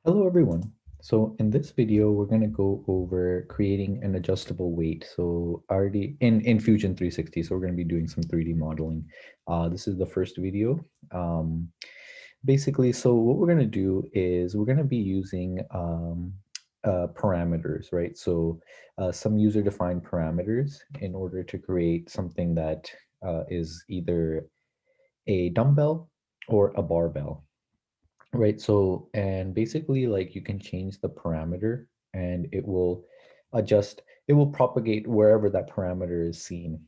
Hello everyone. So in this video, we're going to go over creating an adjustable weight. So already in Fusion 360, so we're going to be doing some 3D modeling. This is the first video. Basically, so what we're going to do is we're going to be using parameters, right? So some user-defined parameters in order to create something that is either a dumbbell or a barbell. Right. So, and basically, like you can change the parameter and it will adjust, it will propagate wherever that parameter is seen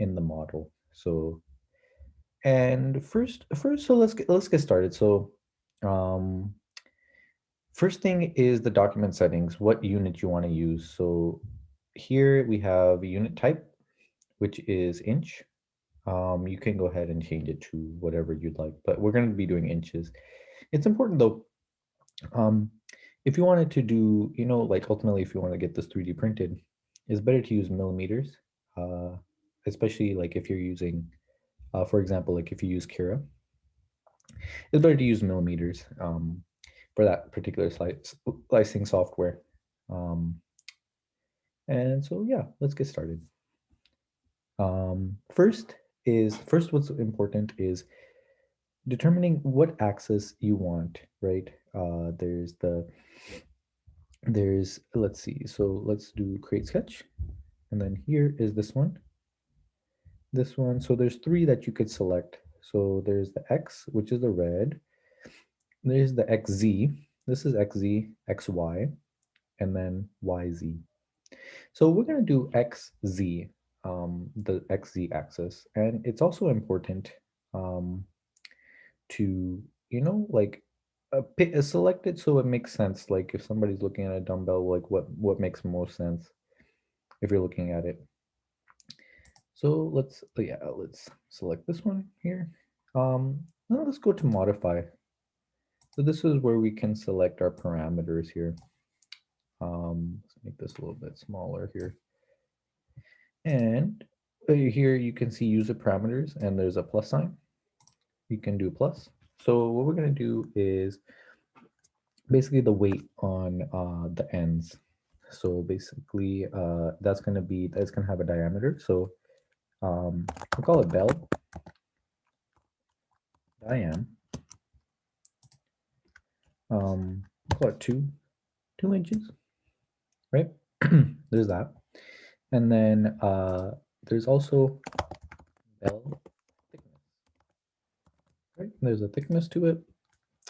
in the model. So, and first, so let's get started. So, um, first thing is the document settings, what unit you want to use. So here we have a unit type, which is inch. You can go ahead and change it to whatever you'd like, but we're going to be doing inches. It's important though. Um, if you wanted to do, like ultimately, if you want to get this 3D printed, it's better to use millimeters, uh, especially like if you're using, for example, like if you use Kira, it's better to use millimeters for that particular slicing software. Um, and so, yeah, let's get started. First, what's important is determining what axis you want, right? Let's see, so let's do create sketch. And then here is this one. So there's three that you could select. So there's the X, which is the red. There's the XZ. This is XZ, XY, and then YZ. So we're going to do XZ, the XZ axis. And it's also important um, to, like select it so it makes sense. Like if somebody's looking at a dumbbell, like what makes most sense if you're looking at it. So let's select this one here. Now let's go to modify. So this is where we can select our parameters here. Let's make this a little bit smaller here. And here you can see user parameters and there's a plus sign. You can do plus. So what we're going to do is basically the weight on the ends. So basically that's going to have a diameter. So we'll call it bell diam. Call it 2 inches, right? There's that. And then there's also bell thickness, right? There's a thickness to it.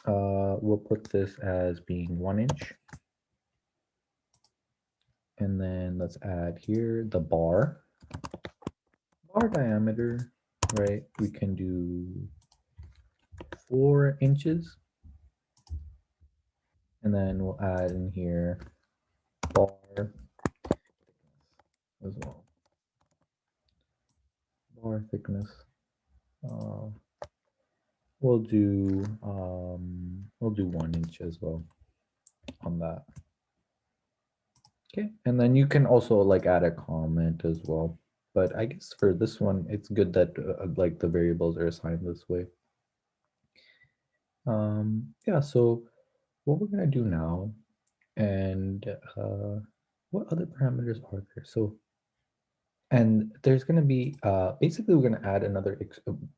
We'll put this as being 1 inch. And then let's add here the bar diameter, right? We can do 4 inches. And then we'll add in here bar as well. Bar thickness. We'll do 1 inch as well on that. Okay, and then you can also like add a comment as well. But I guess for this one, it's good that like the variables are assigned this way. Yeah, so what we're gonna do now, and what other parameters are there? So, and there's gonna be basically we're gonna add another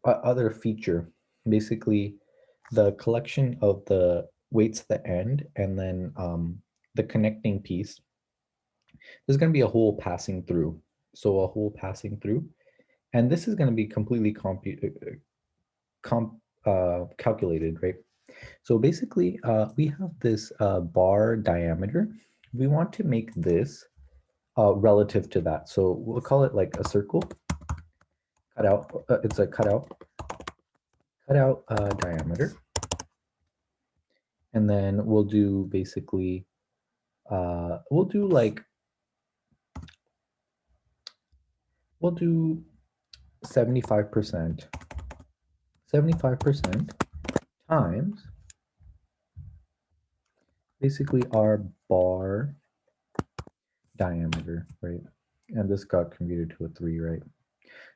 other feature, basically the collection of the weights at the end, and then the connecting piece. There's going to be a hole passing through. So a hole passing through. And this is going to be completely calculated, right? So basically, we have this bar diameter. We want to make this relative to that. So we'll call it like a circle. Cutout. It's a cutout diameter. And then we'll do basically, we'll do 75%. 75% times basically our bar diameter, right? And this got converted to a 3, right?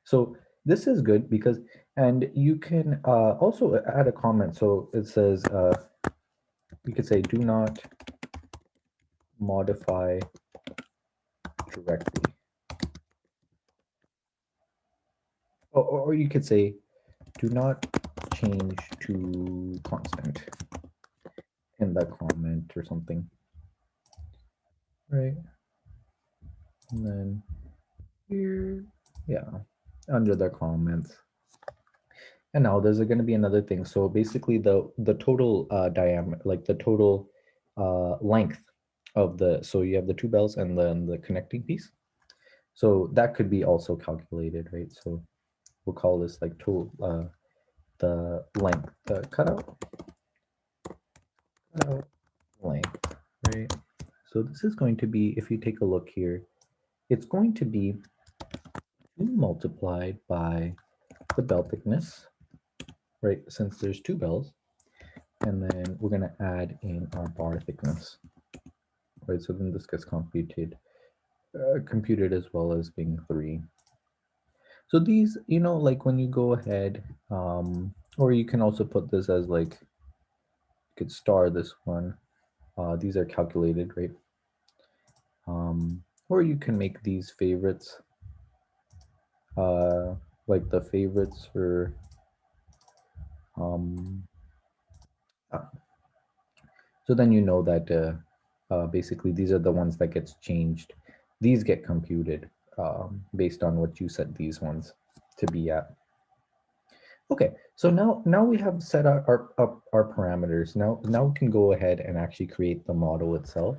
So this is good because, and you can also add a comment. So it says, you could say do not modify directly. Or you could say do not change to constant in the comment or something, right? And then here, yeah, under the comments. And now there's going to be another thing. So basically the total diameter, like the total length of the, so you have the two bells and then the connecting piece. So that could be also calculated, right? So we'll call this like total, the length, the cutout length, right? So this is going to be, if you take a look here, it's going to be 2 multiplied by the bell thickness, right? Since there's two bells, and then we're going to add in our bar thickness, right? So then this gets computed as well as being 3. So these, you know, like when you go ahead, or you can also put this as like, you could star this one. These are calculated, right? Or you can make these favorites, like the favorites for, so then you know that basically these are the ones that gets changed. These get computed based on what you set these ones to be at. Okay, so now we have set our parameters. Now we can go ahead and actually create the model itself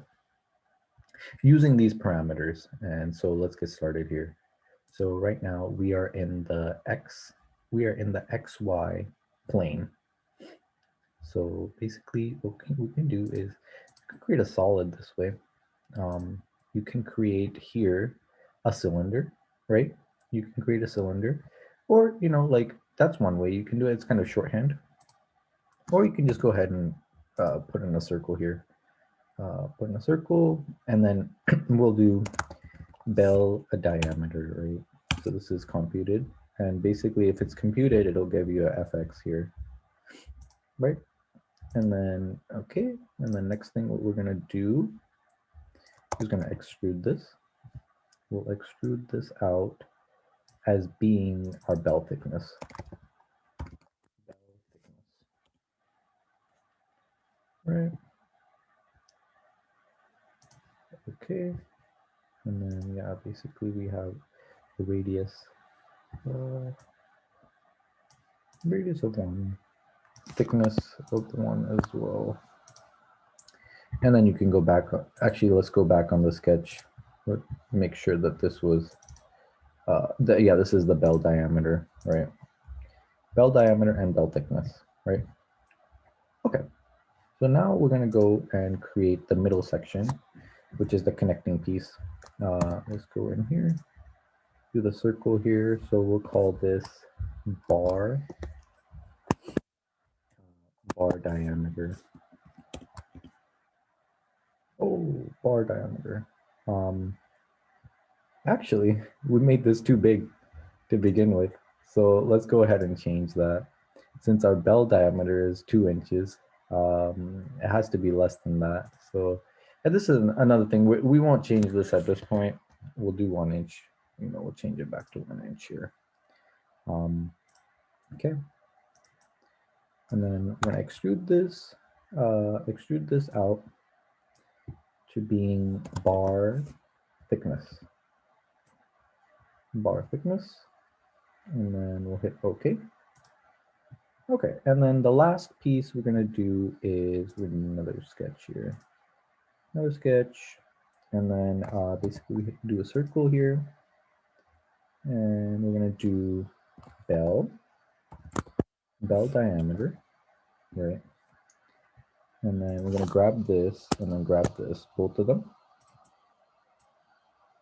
using these parameters. And so let's get started here. So right now we are in the XY plane. So basically what we can do is create a solid this way. You can create here a cylinder, right? You can create a cylinder, or, you know, like that's one way you can do it. It's kind of shorthand. Or you can just go ahead and put in a circle here. Put in a circle, and then we'll do bell a diameter, right? So this is computed, and basically if it's computed, it'll give you a fx here, right? And then, okay, and the next thing what we're gonna do is gonna extrude this. We'll extrude this out as being our bell thickness. Right. Okay. And then, yeah, basically we have the radius of 1, thickness of the 1 as well. And then you can go back. Actually, let's go back on the sketch. Make sure that this was, yeah, this is the bell diameter, right? Bell diameter and bell thickness, right? Okay. So now we're going to go and create the middle section, which is the connecting piece. Let's go in here, do the circle here. So we'll call this bar diameter. Oh, bar diameter. Actually, we made this too big to begin with. So let's go ahead and change that. Since our bell diameter is 2 inches, it has to be less than that. So, and this is another thing. We won't change this at this point. We'll do 1 inch. You know, we'll change it back to 1 inch here. Okay. And then we're gonna extrude this out to being bar thickness. Bar thickness. And then we'll hit OK. Okay, and then the last piece we're gonna do is with another sketch here. Another sketch, and then basically we do a circle here. And we're gonna do bell diameter, right? And then we're gonna grab this and then grab this, both of them.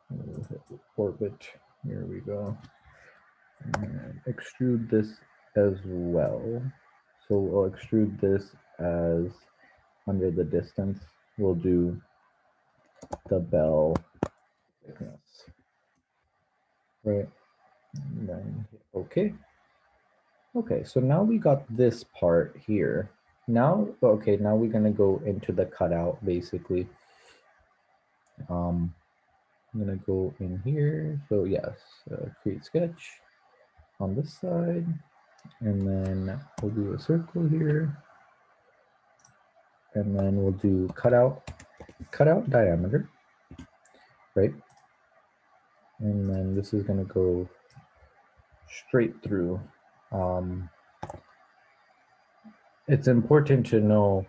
We'll hit orbit, here we go. And extrude this as well. So we'll extrude this as under the distance. We'll do the bell thickness, right? And then hit OK. Okay, so now we got this part here. now, okay, now we're gonna go into the cutout basically. I'm gonna go in here. So yes, create sketch on this side, and then we'll do a circle here, and then we'll do cutout diameter, right? And then this is gonna go straight through. Um, it's important to know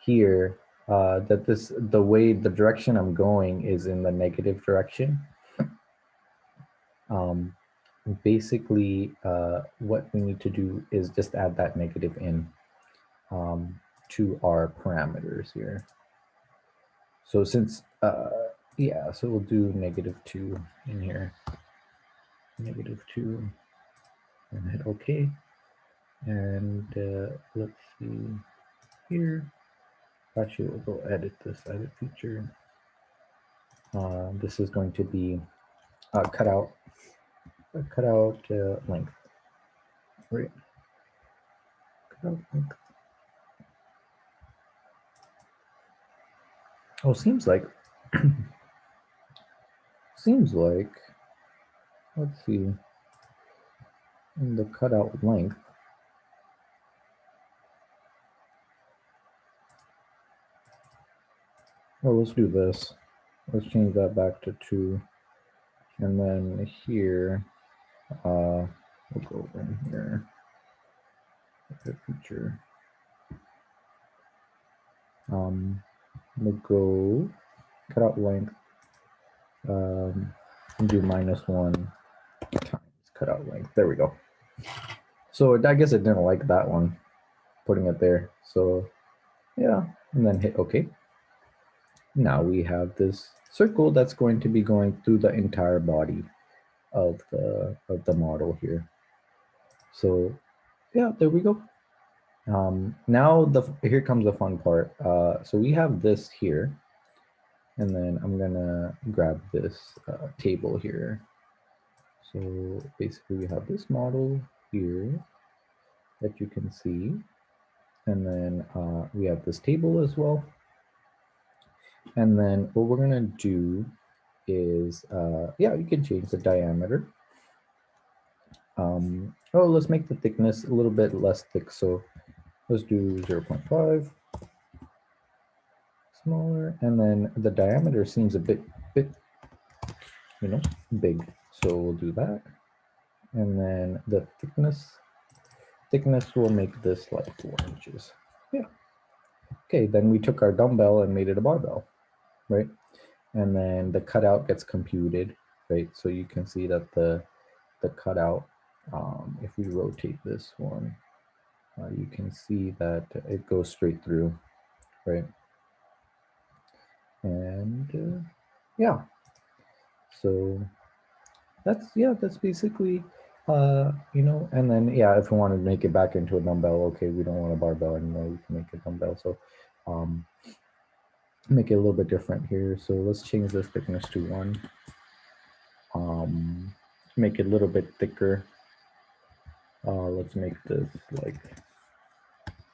here that the direction I'm going is in the negative direction. Um, basically, what we need to do is just add that negative in to our parameters here. So since, yeah, so we'll do -2 in here, -2, and hit OK. And let's see here. Actually, we'll go edit this edit feature. This is going to be cutout length, right? Cutout length. Oh, seems like, let's see, in the cutout length. Well, let's do this. Let's change that back to 2. And then here, we'll go in here, edit feature. We'll go cutout length, and do -1 times cutout length. There we go. So I guess it didn't like that one, putting it there. So yeah, and then hit OK. Now we have this circle that's going to be going through the entire body of the model here. So yeah, there we go. Now here comes the fun part. So we have this here, and then I'm gonna grab this table here. So basically we have this model here that you can see. And then we have this table as well. And then what we're gonna do is, yeah, you can change the diameter. Oh, let's make the thickness a little bit less thick. So let's do 0.5, smaller. And then the diameter seems a bit, you know, big. So we'll do that. And then the thickness will make this like 4 inches. Yeah. Okay, then we took our dumbbell and made it a barbell, right? And then the cutout gets computed, right? So you can see that the cutout, if we rotate this one, you can see that it goes straight through, right? And yeah, so that's basically, you know, and then yeah, if we want to make it back into a dumbbell, okay, we don't want a barbell anymore, we can make a dumbbell. So make it a little bit different here. So let's change this thickness to 1. Make it a little bit thicker. Let's make this like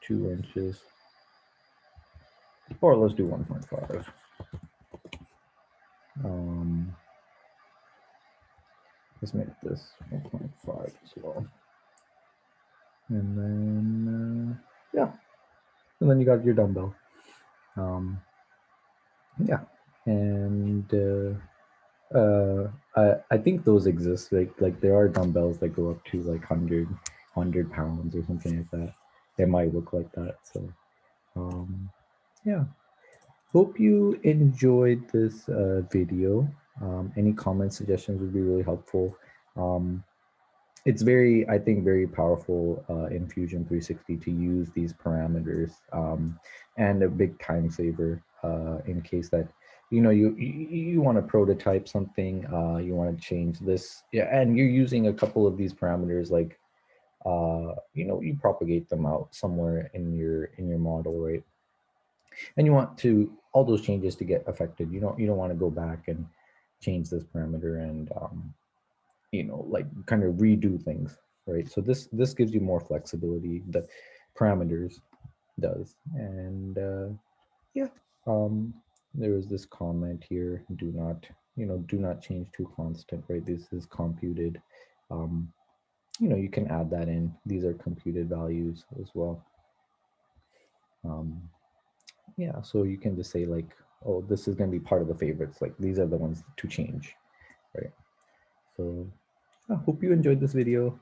2 inches, or let's do 1.5. Let's make this 1.5 as well. And then, yeah, and then you got your dumbbell. Yeah, and I think those exist. Like there are dumbbells that go up to like 100 pounds or something like that. They might look like that. So yeah, hope you enjoyed this video. Any comments, suggestions would be really helpful. It's very, I think, very powerful in Fusion 360 to use these parameters, and a big time saver in case that you want to prototype something, you want to change this, yeah, and you're using a couple of these parameters, like you propagate them out somewhere in your model, right? And you want to all those changes to get affected. You don't want to go back and change this parameter and like kind of redo things, right? So this gives you more flexibility. The parameters does. And yeah, um, there was this comment here, do not, do not change to constant, right? This is computed. Um, you can add that in. These are computed values as well. Um, yeah, so you can just say like, oh, this is going to be part of the favorites. Like these are the ones to change, right? So I hope you enjoyed this video.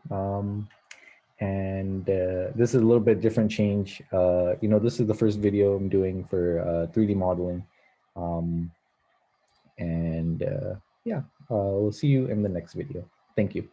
And this is a little bit different change. This is the first video I'm doing for 3D modeling. And yeah, we'll see you in the next video. Thank you.